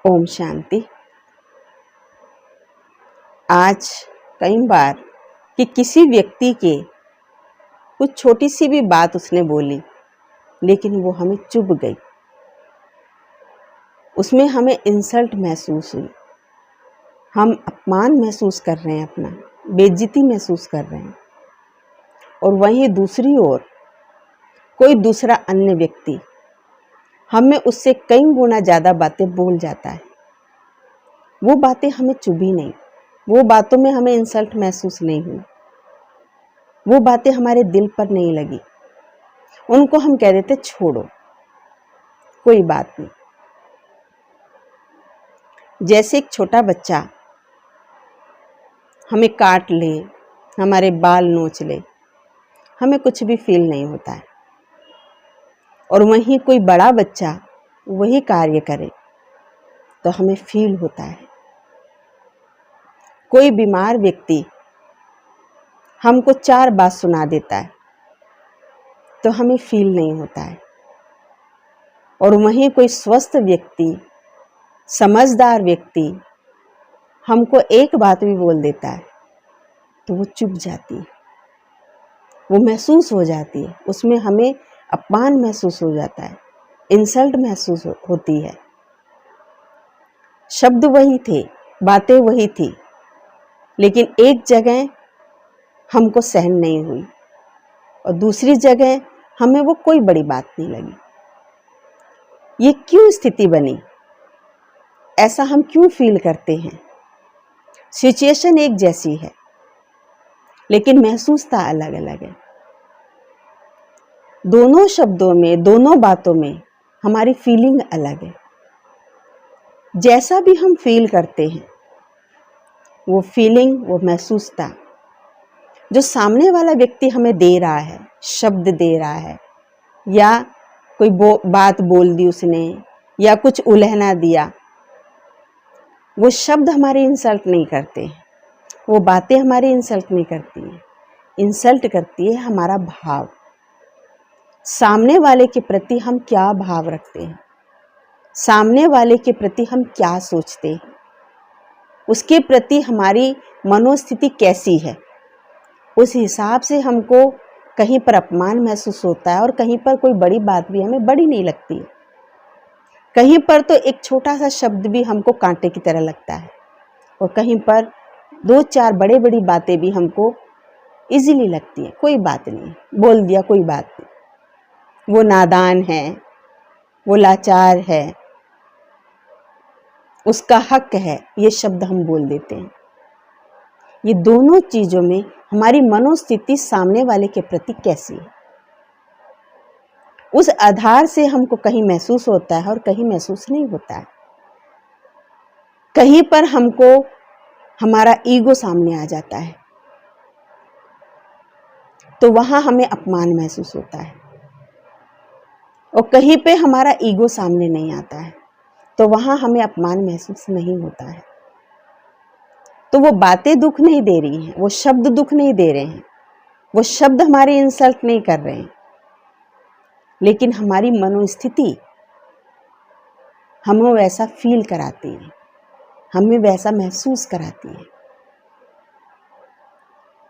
ओम शांति। आज कई बार कि किसी व्यक्ति के कुछ छोटी सी भी बात उसने बोली, लेकिन वो हमें चुभ गई, उसमें हमें इंसल्ट महसूस हुई, हम अपमान महसूस कर रहे हैं, अपना बेइज्जती महसूस कर रहे हैं। और वहीं दूसरी ओर कोई दूसरा अन्य व्यक्ति हमें उससे कई गुना ज़्यादा बातें बोल जाता है। वो बातें हमें चुभी नहीं, वो बातों में हमें इंसल्ट महसूस नहीं हुई, वो बातें हमारे दिल पर नहीं लगी। उनको हम कह देते छोड़ो, कोई बात नहीं। जैसे एक छोटा बच्चा हमें काट ले, हमारे बाल नोच ले, हमें कुछ भी फील नहीं होता है। और वहीं कोई बड़ा बच्चा वही कार्य करे तो हमें फील होता है। कोई बीमार व्यक्ति हमको 4 बात सुना देता है तो हमें फील नहीं होता है। और वहीं कोई स्वस्थ व्यक्ति, समझदार व्यक्ति हमको एक बात भी बोल देता है तो वो चुभ जाती है, वो महसूस हो जाती है, उसमें हमें अपमान महसूस हो जाता है, इंसल्ट महसूस होती है। शब्द वही थे, बातें वही थी, लेकिन एक जगह हमको सहन नहीं हुई और दूसरी जगह हमें वो कोई बड़ी बात नहीं लगी। ये क्यों स्थिति बनी? ऐसा हम क्यों फील करते हैं? सिचुएशन एक जैसी है, लेकिन महसूसता अलग अलग है। दोनों शब्दों में, दोनों बातों में हमारी फीलिंग अलग है। जैसा भी हम फील करते हैं, वो फीलिंग, वो महसूसता जो सामने वाला व्यक्ति हमें दे रहा है, शब्द दे रहा है, या कोई बात बोल दी उसने, या कुछ उलहना दिया, वो शब्द हमारी इंसल्ट नहीं करते हैं, वो बातें हमारी इंसल्ट नहीं करती हैं। इंसल्ट करती है हमारा भाव, सामने वाले के प्रति हम क्या भाव रखते हैं, सामने वाले के प्रति हम क्या सोचते हैं, उसके प्रति हमारी मनोस्थिति कैसी है। उस हिसाब से हमको कहीं पर अपमान महसूस होता है और कहीं पर कोई बड़ी बात भी हमें बड़ी नहीं लगती है। कहीं पर तो एक छोटा सा शब्द भी हमको कांटे की तरह लगता है और कहीं पर 2-4 बड़ी बातें भी हमको इजीली लगती है। कोई बात नहीं, बोल दिया, कोई बात नहीं, वो नादान है, वो लाचार है, उसका हक है, ये शब्द हम बोल देते हैं। ये दोनों चीज़ों में हमारी मनोस्थिति सामने वाले के प्रति कैसी है, उस आधार से हमको कहीं महसूस होता है और कहीं महसूस नहीं होता है। कहीं पर हमको हमारा ईगो सामने आ जाता है तो वहां हमें अपमान महसूस होता है, और कहीं पे हमारा ईगो सामने नहीं आता है तो वहां हमें अपमान महसूस नहीं होता है। तो वो बातें दुख नहीं दे रही हैं, वो शब्द दुख नहीं दे रहे हैं, वो शब्द हमारी इंसल्ट नहीं कर रहे हैं, लेकिन हमारी मनोस्थिति हमें वैसा फील कराती है, हमें वैसा महसूस कराती है।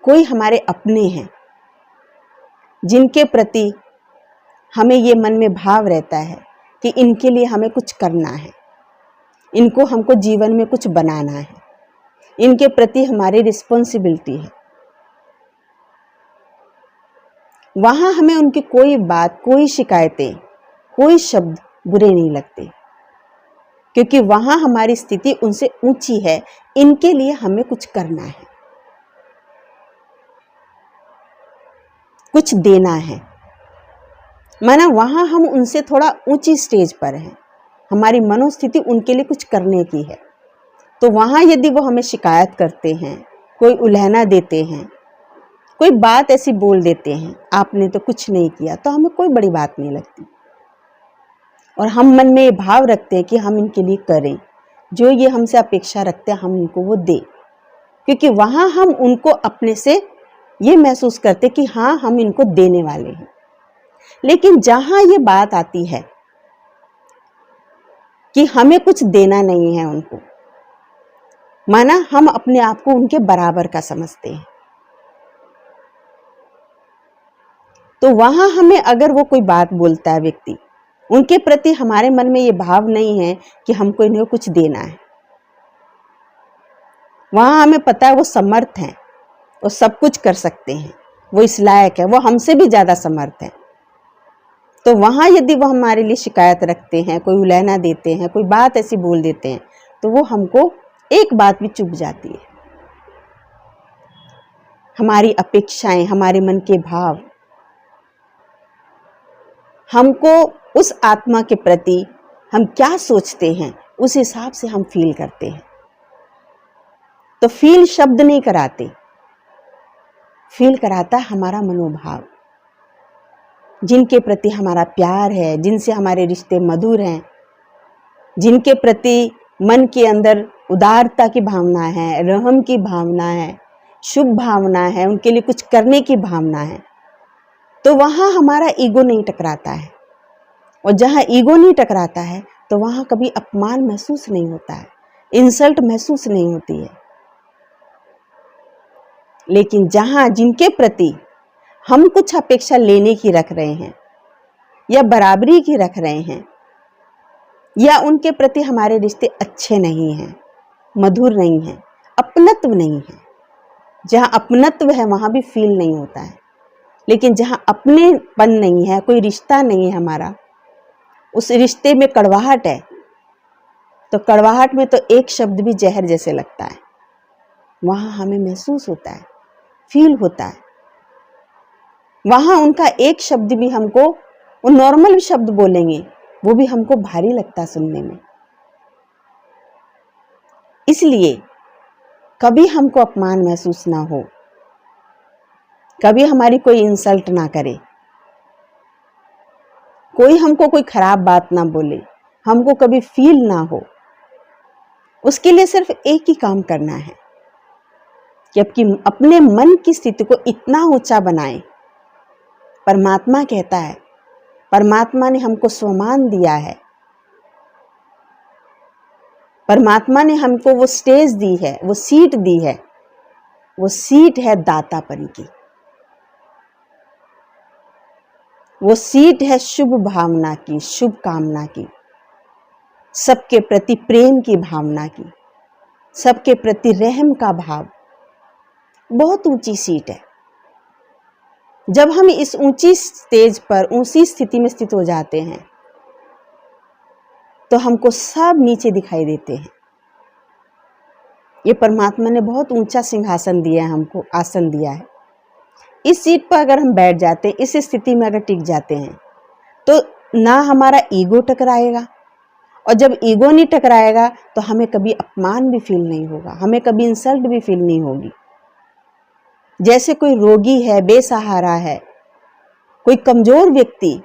कोई हमारे अपने हैं जिनके प्रति हमें ये मन में भाव रहता है कि इनके लिए हमें कुछ करना है, इनको हमको जीवन में कुछ बनाना है, इनके प्रति हमारी रिस्पॉन्सिबिलिटी है। वहां हमें उनकी कोई बात, कोई शिकायतें, कोई शब्द बुरे नहीं लगते, क्योंकि वहां हमारी स्थिति उनसे ऊंची है, इनके लिए हमें कुछ करना है, कुछ देना है। माना वहां हम उनसे थोड़ा ऊंची स्टेज पर हैं, हमारी मनोस्थिति उनके लिए कुछ करने की है। तो वहां यदि वो हमें शिकायत करते हैं, कोई उलहना देते हैं, कोई बात ऐसी बोल देते हैं, आपने तो कुछ नहीं किया, तो हमें कोई बड़ी बात नहीं लगती और हम मन में ये भाव रखते हैं कि हम इनके लिए करें, जो ये हमसे अपेक्षा रखते हैं हम इनको वो दें, क्योंकि वहां हम उनको अपने से ये महसूस करते कि हाँ, हम इनको देने वाले हैं। लेकिन जहां ये बात आती है कि हमें कुछ देना नहीं है उनको, माना हम अपने आप को उनके बराबर का समझते हैं। तो वहां हमें अगर वो कोई बात बोलता है व्यक्ति, उनके प्रति हमारे मन में ये भाव नहीं है कि हमको इन्हें कुछ देना है, वहां हमें पता है वो समर्थ हैं, वो सब कुछ कर सकते हैं, वो इस लायक है, वो हमसे भी ज्यादा समर्थ है। तो वहां यदि वो हमारे लिए शिकायत रखते हैं, कोई उलहना देते हैं, कोई बात ऐसी बोल देते हैं, तो वो हमको एक बात भी चुभ जाती है। हमारी अपेक्षाएं, हमारे मन के भाव, हमको उस आत्मा के प्रति हम क्या सोचते हैं उस हिसाब से हम फील करते हैं। तो फील शब्द नहीं कराते, फील कराता है हमारा मनोभाव, जिनके प्रति हमारा प्यार है, जिनसे हमारे रिश्ते मधुर हैं, जिनके प्रति मन के अंदर उदारता की भावना है, रहम की भावना है, शुभ भावना है, उनके लिए कुछ करने की भावना है, तो वहां हमारा ईगो नहीं टकराता है। और जहां ईगो नहीं टकराता है तो वहां कभी अपमान महसूस नहीं होता है, इंसल्ट महसूस नहीं होती है। लेकिन जहां जिनके प्रति हम कुछ अपेक्षा लेने की रख रहे हैं, या बराबरी की रख रहे हैं, या उनके प्रति हमारे रिश्ते अच्छे नहीं हैं, मधुर नहीं हैं, अपनत्व नहीं है, जहां अपनत्व है वहां भी फील नहीं होता है। लेकिन जहां अपनेपन नहीं है, कोई रिश्ता नहीं है हमारा, उस रिश्ते में कड़वाहट है, तो कड़वाहट में तो एक शब्द भी जहर जैसे लगता है, वहां हमें महसूस होता है, फील होता है। वहां उनका एक शब्द भी हमको, वो नॉर्मल शब्द बोलेंगे, वो भी हमको भारी लगता है सुनने में। इसलिए कभी हमको अपमान महसूस ना हो, कभी हमारी कोई इंसल्ट ना करे, कोई हमको कोई खराब बात ना बोले, हमको कभी फील ना हो, उसके लिए सिर्फ एक ही काम करना है कि अपने मन की स्थिति को इतना ऊंचा बनाएं। परमात्मा कहता है, परमात्मा ने हमको स्वमान दिया है, परमात्मा ने हमको वो स्टेज दी है, वो सीट दी है, वो सीट है दातापन की, वो सीट है शुभ भावना की, शुभ कामना की, सबके प्रति प्रेम की भावना की, सबके प्रति रहम का भाव। बहुत ऊंची सीट है। जब हम इस ऊंची स्टेज पर, ऊंची स्थिति में स्थित हो जाते हैं, तो हमको सब नीचे दिखाई देते हैं। ये परमात्मा ने बहुत ऊंचा सिंहासन दिया है, हमको आसन दिया है। इस सीट पर अगर हम बैठ जाते हैं, इस स्थिति में अगर टिक जाते हैं, तो ना हमारा ईगो टकराएगा, और जब ईगो नहीं टकराएगा तो हमें कभी अपमान भी फील नहीं होगा, हमें कभी इंसल्ट भी फील नहीं होगी। जैसे कोई रोगी है, बेसहारा है, कोई कमजोर व्यक्ति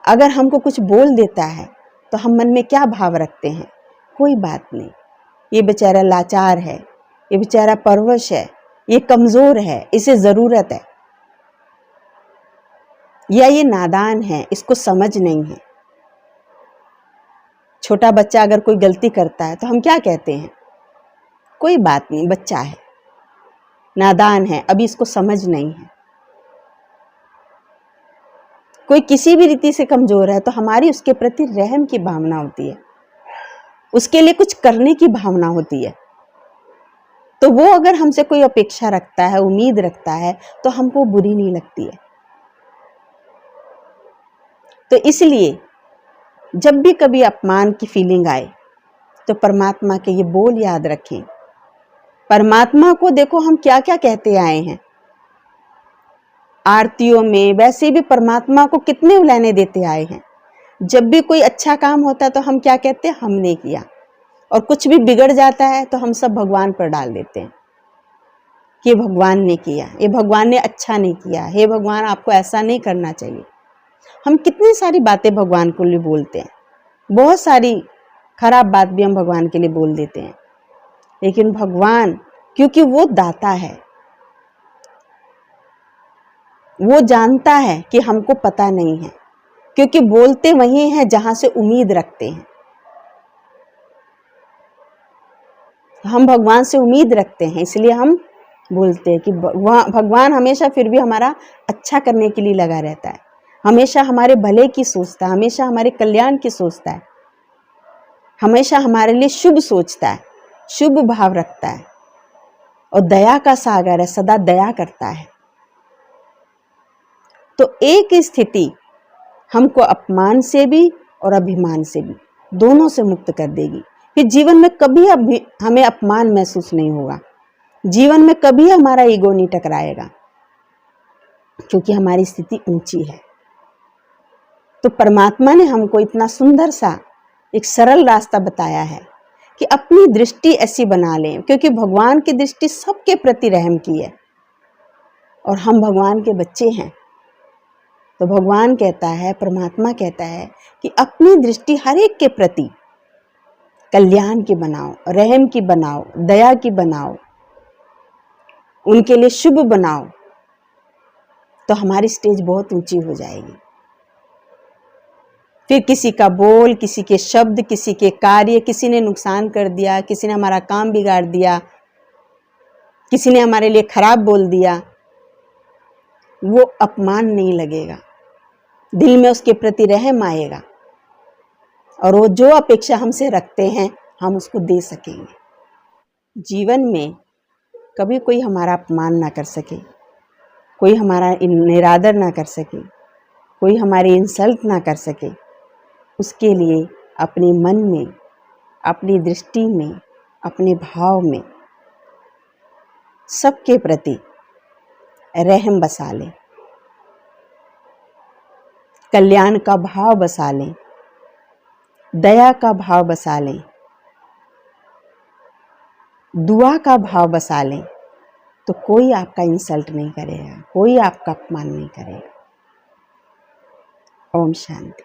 अगर हमको कुछ बोल देता है, तो हम मन में क्या भाव रखते हैं? कोई बात नहीं, ये बेचारा लाचार है, ये बेचारा परवश है, ये कमजोर है, इसे जरूरत है, या ये नादान है, इसको समझ नहीं है। छोटा बच्चा अगर कोई गलती करता है तो हम क्या कहते हैं? कोई बात नहीं, बच्चा है, नादान है, अभी इसको समझ नहीं है। कोई किसी भी रीति से कमजोर है तो हमारी उसके प्रति रहम की भावना होती है, उसके लिए कुछ करने की भावना होती है। तो वो अगर हमसे कोई अपेक्षा रखता है, उम्मीद रखता है, तो हमको बुरी नहीं लगती है। तो इसलिए जब भी कभी अपमान की फीलिंग आए तो परमात्मा के ये बोल याद रखें। परमात्मा को देखो हम क्या क्या कहते आए हैं आरतियों में, वैसे भी परमात्मा को कितने उलाहने देते आए हैं। जब भी कोई अच्छा काम होता है तो हम क्या कहते हैं? हमने किया। और कुछ भी बिगड़ जाता है तो हम सब भगवान पर डाल देते हैं कि भगवान ने किया, ये भगवान ने अच्छा नहीं किया, हे भगवान आपको ऐसा नहीं करना चाहिए। हम कितनी सारी बातें भगवान के लिए बोलते हैं, बहुत सारी खराब बात भी हम भगवान के लिए बोल देते हैं। लेकिन भगवान, क्योंकि वो दाता है, वो जानता है कि हमको पता नहीं है, क्योंकि बोलते वही हैं जहां से उम्मीद रखते हैं। हम भगवान से उम्मीद रखते हैं, इसलिए हम बोलते हैं कि भगवान हमेशा फिर भी हमारा अच्छा करने के लिए लगा रहता है, हमेशा हमारे भले की सोचता है, हमेशा हमारे कल्याण की सोचता है, हमेशा हमारे लिए शुभ सोचता है, शुभ भाव रखता है और दया का सागर है, सदा दया करता है। तो एक स्थिति हमको अपमान से भी और अभिमान से भी, दोनों से मुक्त कर देगी। फिर जीवन में कभी हमें अपमान महसूस नहीं होगा, जीवन में कभी हमारा ईगो नहीं टकराएगा, क्योंकि हमारी स्थिति ऊंची है। तो परमात्मा ने हमको इतना सुंदर सा एक सरल रास्ता बताया है कि अपनी दृष्टि ऐसी बना लें, क्योंकि भगवान की दृष्टि सबके प्रति रहम की है और हम भगवान के बच्चे हैं। तो भगवान कहता है, परमात्मा कहता है कि अपनी दृष्टि हर एक के प्रति कल्याण की बनाओ, रहम की बनाओ, दया की बनाओ, उनके लिए शुभ बनाओ, तो हमारी स्टेज बहुत ऊंची हो जाएगी। फिर किसी का बोल, किसी के शब्द, किसी के कार्य, किसी ने नुकसान कर दिया, किसी ने हमारा काम बिगाड़ दिया, किसी ने हमारे लिए खराब बोल दिया, वो अपमान नहीं लगेगा, दिल में उसके प्रति रहम आएगा और वो जो अपेक्षा हमसे रखते हैं हम उसको दे सकेंगे। जीवन में कभी कोई हमारा अपमान ना कर सके, कोई हमारा निरादर ना कर सके, कोई हमारी इंसल्ट ना कर सके, उसके लिए अपने मन में, अपनी दृष्टि में, अपने भाव में सबके प्रति रहम बसा लें, कल्याण का भाव बसा लें, दया का भाव बसा लें, दुआ का भाव बसा लें, तो कोई आपका इंसल्ट नहीं करेगा, कोई आपका अपमान नहीं करेगा। ओम शांति।